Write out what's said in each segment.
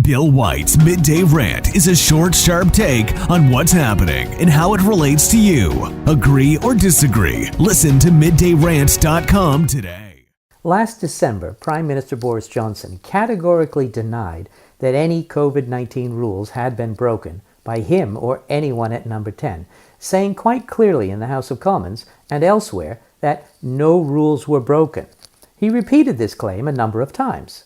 Bill White's Midday Rant is a short, sharp take on what's happening and how it relates to you. Agree or disagree? Listen to middayrant.com today. Last December, Prime Minister Boris Johnson categorically denied that any COVID-19 rules had been broken by him or anyone at Number 10, saying quite clearly in the House of Commons and elsewhere that no rules were broken. He repeated this claim a number of times.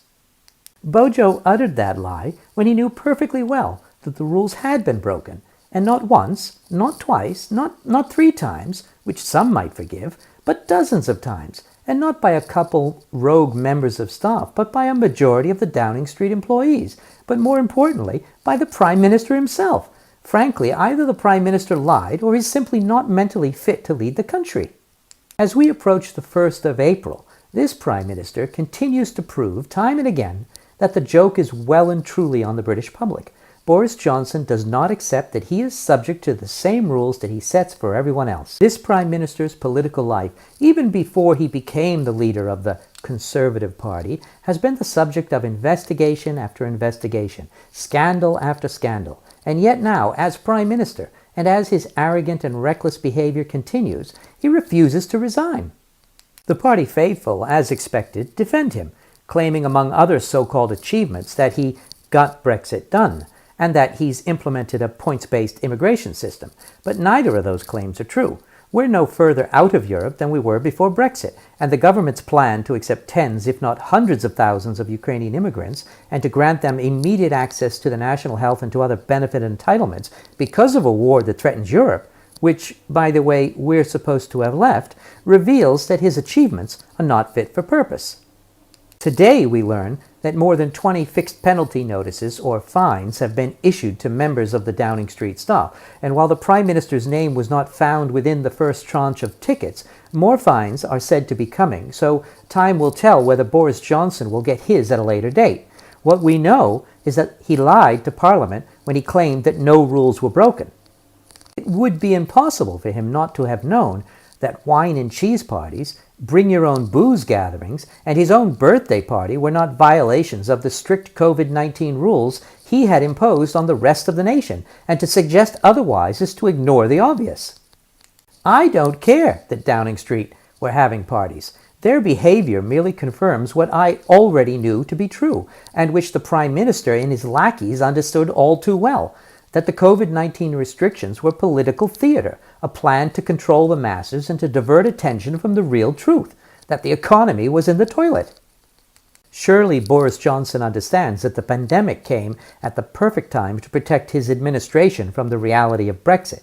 BOJO uttered that lie when he knew perfectly well that the rules had been broken, and not once, not twice, not 3 times, which some might forgive, but dozens of times, and not by a couple rogue members of staff, but by a majority of the Downing Street employees, but more importantly, by the Prime Minister himself. Frankly, either the Prime Minister lied or he's simply not mentally fit to lead the country. As we approach the 1st of April, this Prime Minister continues to prove time and again that the joke is well and truly on the British public. Boris Johnson does not accept that he is subject to the same rules that he sets for everyone else. This Prime Minister's political life, even before he became the leader of the Conservative Party, has been the subject of investigation after investigation, scandal after scandal. And yet now, as Prime Minister, and as his arrogant and reckless behavior continues, he refuses to resign. The party faithful, as expected, defend him, claiming among other so-called achievements that he got Brexit done, and that he's implemented a points-based immigration system. But neither of those claims are true. We're no further out of Europe than we were before Brexit, and the government's plan to accept tens, if not hundreds of thousands of Ukrainian immigrants, and to grant them immediate access to the national health and to other benefit entitlements because of a war that threatens Europe, which, by the way, we're supposed to have left, reveals that his achievements are not fit for purpose. Today we learn that more than 20 fixed penalty notices or fines have been issued to members of the Downing Street staff, and while the Prime Minister's name was not found within the first tranche of tickets, more fines are said to be coming, so time will tell whether Boris Johnson will get his at a later date. What we know is that he lied to Parliament when he claimed that no rules were broken. It would be impossible for him not to have known that wine and cheese parties, bring your own booze gatherings, and his own birthday party were not violations of the strict COVID-19 rules he had imposed on the rest of the nation, and to suggest otherwise is to ignore the obvious. I don't care that Downing Street were having parties. Their behavior merely confirms what I already knew to be true, and which the Prime Minister and his lackeys understood all too well, that the COVID-19 restrictions were political theater, a plan to control the masses and to divert attention from the real truth, that the economy was in the toilet. Surely Boris Johnson understands that the pandemic came at the perfect time to protect his administration from the reality of Brexit.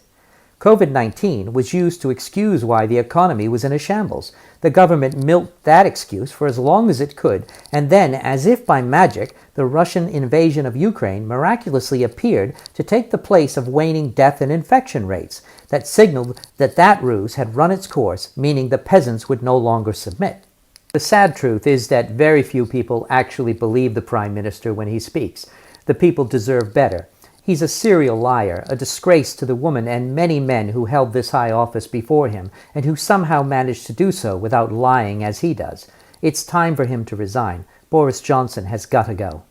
COVID-19 was used to excuse why the economy was in a shambles. The government milked that excuse for as long as it could, and then, as if by magic, the Russian invasion of Ukraine miraculously appeared to take the place of waning death and infection rates that signaled that that ruse had run its course, meaning the peasants would no longer submit. The sad truth is that very few people actually believe the Prime Minister when he speaks. The people deserve better. He's a serial liar, a disgrace to the woman and many men who held this high office before him, and who somehow managed to do so without lying as he does. It's time for him to resign. Boris Johnson has got to go.